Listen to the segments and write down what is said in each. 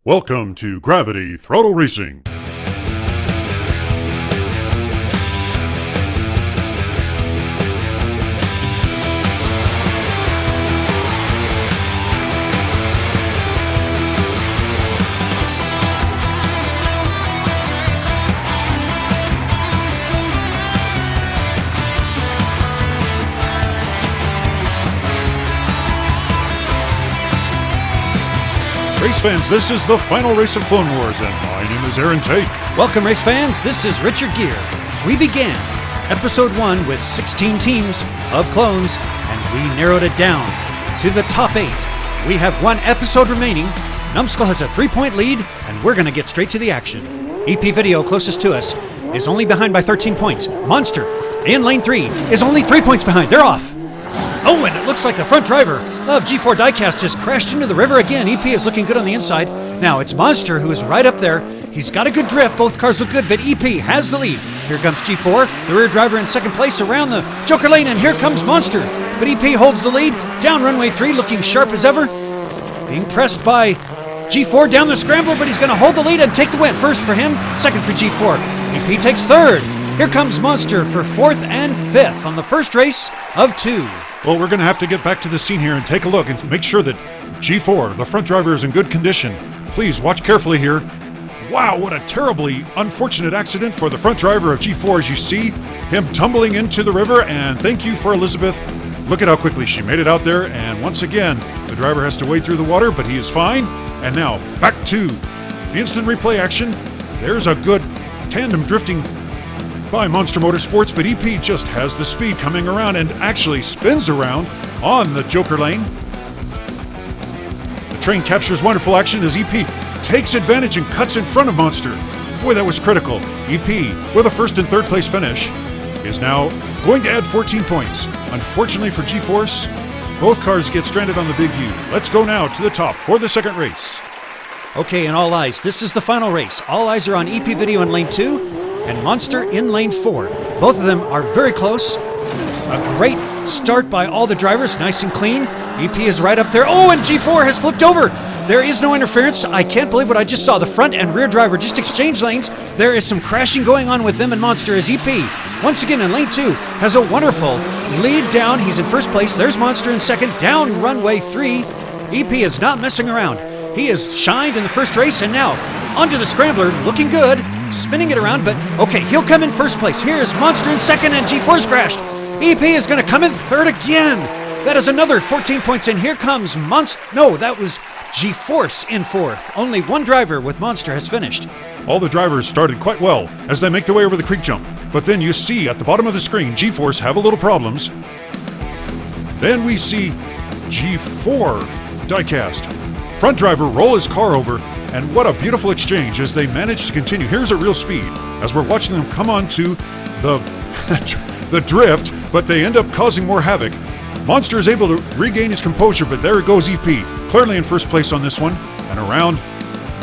Welcome to Gravity Throttle Racing. Race fans, this is the final race of Clone Wars, and my name is Aaron Take. Welcome, race fans. This is Richard Gere. We began Episode 1 with 16 teams of clones, and we narrowed it down to the top 8. We have one episode remaining. Numbskull has a 3-point lead, and we're going to get straight to the action. EP Video, closest to us, is only behind by 13 points. Monster, in lane 3, is only 3 points behind. They're off. Oh, and it looks like the front driver of G4 Diecast just crashed into the river again. EP is looking good on the inside. Now it's Monster who is right up there. He's got a good drift. Both cars look good, but EP has the lead. Here comes G4, the rear driver in second place around the Joker lane, and here comes Monster. But EP holds the lead. Down runway 3, looking sharp as ever. Being pressed by G4 down the scrambler, but he's going to hold the lead and take the win. First for him, second for G4. EP takes third. Here comes Monster for fourth and fifth on the first race of 2. Well, we're going to have to get back to the scene here and take a look and make sure that G4, the front driver, is in good condition. Please watch carefully here. Wow, what a terribly unfortunate accident for the front driver of G4 as you see him tumbling into the river, and thank you for Elizabeth. Look at how quickly she made it out there, and once again, the driver has to wade through the water, but he is fine. And now, back to the instant replay action. There's a good tandem drifting by Monster Motorsports, but EP just has the speed coming around and actually spins around on the Joker lane. The train captures wonderful action as EP takes advantage and cuts in front of Monster. Boy, that was critical. EP, with a first and third place finish, is now going to add 14 points. Unfortunately for G-Force, both cars get stranded on the Big U. Let's go now to the top for the second race. Okay, and all eyes, this is the final race. All eyes are on EP Video in lane 2. And Monster in lane 4. Both of them are very close. A great start by all the drivers, nice and clean. EP is right up there. Oh, and G4 has flipped over. There is no interference. I can't believe what I just saw. The front and rear driver just exchanged lanes. There is some crashing going on with them and Monster as EP, once again in lane 2, has a wonderful lead down. He's in first place. There's Monster in second. Down runway 3. EP is not messing around. He has shined in the first race, and now onto the scrambler, looking good. Spinning it around, but okay, he'll come in first place. Here's Monster in second, and G4's crashed. EP is going to come in third again. That is another 14 points, and here comes Monster. No, that was G-Force in fourth. Only one driver with Monster has finished. All the drivers started quite well as they make their way over the creek jump, but then you see at the bottom of the screen, G-Force have a little problems. Then we see G4 Diecast front driver roll his car over, and what a beautiful exchange as they manage to continue. Here's a real speed as we're watching them come onto the drift, but they end up causing more havoc. Monster is able to regain his composure, but there it goes EP, clearly in first place on this one, and around,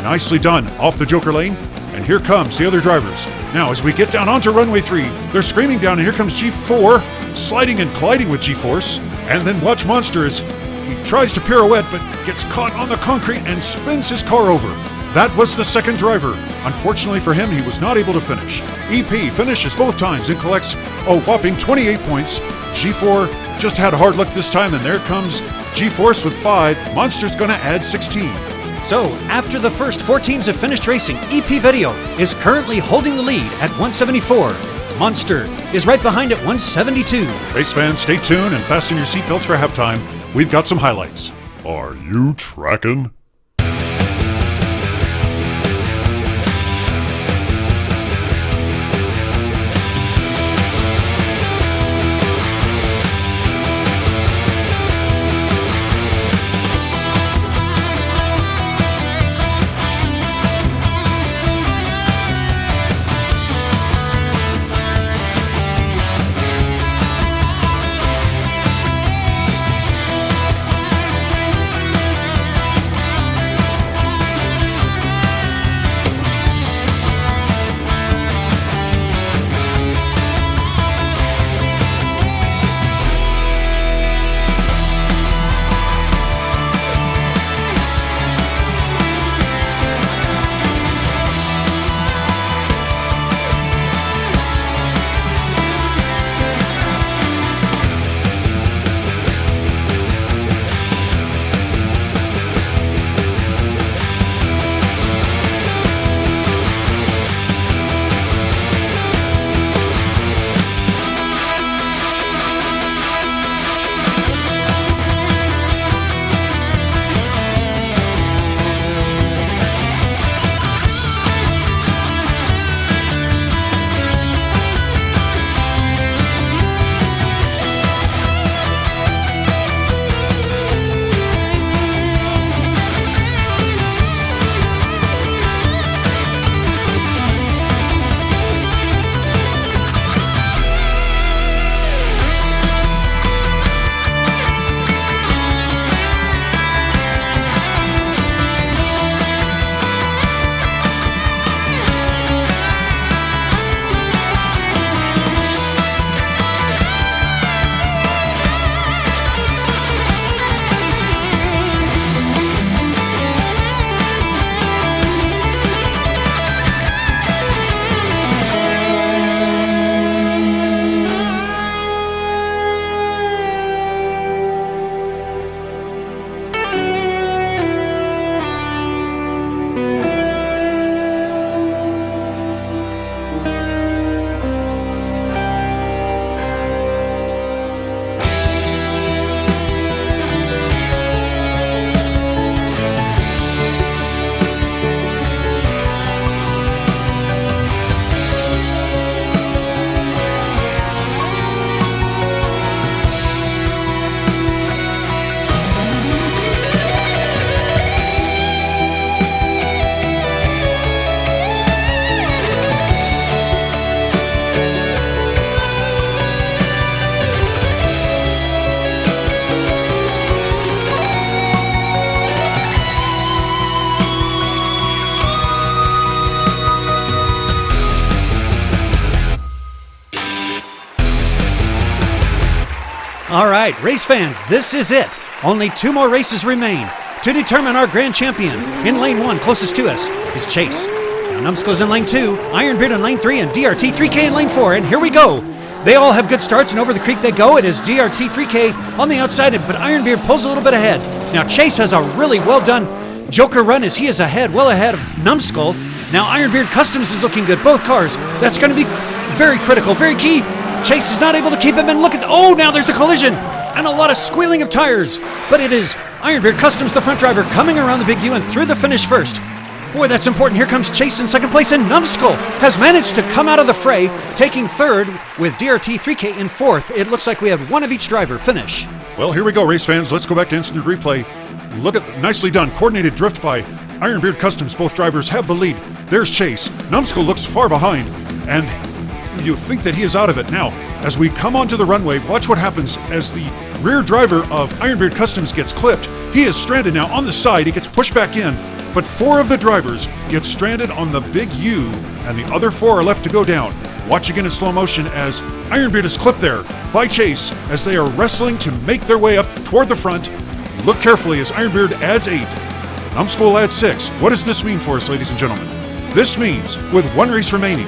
nicely done, off the Joker lane, and here comes the other drivers. Now as we get down onto runway 3, they're screaming down, and here comes G4, sliding and colliding with G-Force, and then watch Monster as he tries to pirouette, but gets caught on the concrete and spins his car over. That was the second driver. Unfortunately for him, he was not able to finish. EP finishes both times and collects a whopping 28 points. G4 just had hard luck this time, and there comes G-Force with 5. Monster's gonna add 16. So, after the first 4 teams have finished racing, EP Video is currently holding the lead at 174. Monster is right behind at 172. Race fans, stay tuned and fasten your seatbelts for halftime. We've got some highlights. Are you tracking? All right, race fans, this is it. Only 2 more races remain to determine our grand champion. In lane 1, closest to us, is Chase. Now Numbskull's in lane 2, Ironbeard in lane 3, and DRT 3K in lane 4. And here we go. They all have good starts, and over the creek they go. It is DRT 3K on the outside, but Ironbeard pulls a little bit ahead. Now Chase has a really well done Joker run as he is ahead, well ahead of Numbskull. Now Ironbeard Customs is looking good, both cars. That's going to be very critical, very key. Chase is not able to keep him in. Look at, oh, now there's a collision and a lot of squealing of tires. But it is Ironbeard Customs, the front driver, coming around the Big U and through the finish first. Boy, that's important. Here comes Chase in second place, and Numbskull has managed to come out of the fray, taking third with DRT 3K in fourth. It looks like we have one of each driver finish. Well, here we go, race fans. Let's go back to instant replay. Look at, nicely done, coordinated drift by Ironbeard Customs. Both drivers have the lead. There's Chase. Numbskull looks far behind, and you think that he is out of it. Now, as we come onto the runway, watch what happens as the rear driver of Ironbeard Customs gets clipped. He is stranded now on the side. He gets pushed back in, but 4 of the drivers get stranded on the Big U, and the other 4 are left to go down. Watch again in slow motion as Ironbeard is clipped there by Chase as they are wrestling to make their way up toward the front. Look carefully as Ironbeard adds 8. Numbskull adds 6. What does this mean for us, ladies and gentlemen? This means, with 1 race remaining,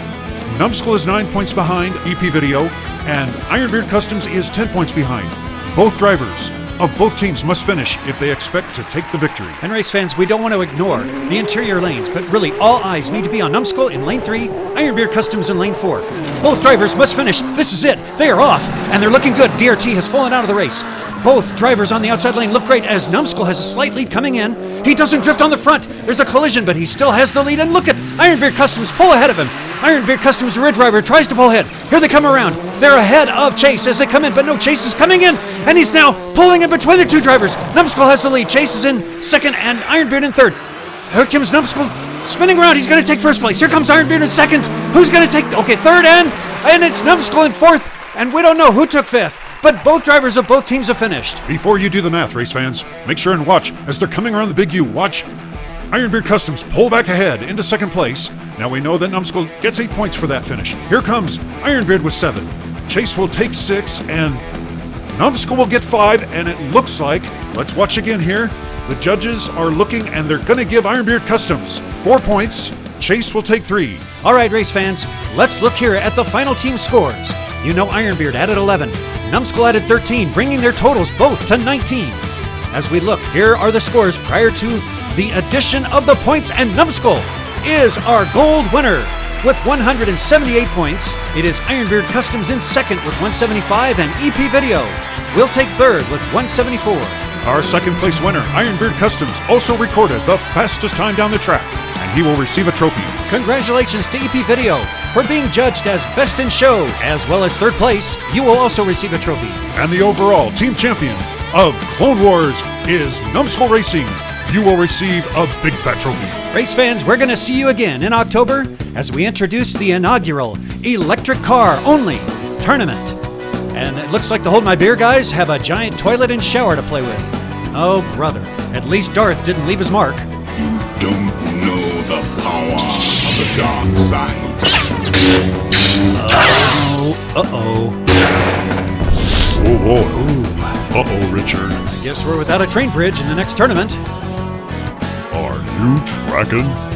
Numbskull is 9 points behind EP Video, and Ironbeard Customs is 10 points behind. Both drivers of both teams must finish if they expect to take the victory. And race fans, we don't want to ignore the interior lanes, but really all eyes need to be on Numbskull in lane 3, Ironbeard Customs in lane 4. Both drivers must finish. This is it. They are off, and they're looking good. DRT has fallen out of the race. Both drivers on the outside lane look great as Numbskull has a slight lead coming in. He doesn't drift on the front. There's a collision, but he still has the lead. And look at Ironbeard Customs pull ahead of him. Ironbeard Customs rear driver tries to pull ahead. Here they come around. They're ahead of Chase as they come in, but no, Chase is coming in, and he's now pulling in between the 2 drivers. Numbskull has the lead. Chase is in second, and Ironbeard in third. Here comes Numbskull spinning around. He's going to take first place. Here comes Ironbeard in second. Who's going to take, okay, third, and it's Numbskull in fourth, and we don't know who took fifth. But both drivers of both teams have finished. Before you do the math, race fans, make sure and watch as they're coming around the Big U. Watch Ironbeard Customs pull back ahead into second place. Now we know that Numbskull gets 8 points for that finish. Here comes Ironbeard with 7. Chase will take 6, and Numbskull will get 5, and it looks like, let's watch again here, the judges are looking, and they're going to give Ironbeard Customs 4 points. Chase will take 3. All right, race fans, let's look here at the final team scores. You know Ironbeard added 11. Numbskull added 13, bringing their totals both to 19. As we look, here are the scores prior to the addition of the points, and Numbskull is our gold winner with 178 points. It is Ironbeard Customs in second with 175, and EP Video will take third with 174. Our second place winner, Ironbeard Customs, also recorded the fastest time down the track, and he will receive a trophy. Congratulations to EP Video for being judged as best in show, as well as third place. You will also receive a trophy. And the overall team champion of Clone Wars is Numbskull Racing. You will receive a big fat trophy. Race fans, we're going to see you again in October as we introduce the inaugural electric car only tournament. And it looks like the Hold My Beer guys have a giant toilet and shower to play with. Oh, brother. At least Darth didn't leave his mark. You don't know the power of the dark side. Uh-oh. Whoa, whoa. Uh-oh, Richard. I guess we're without a train bridge in the next tournament. Are you tracking?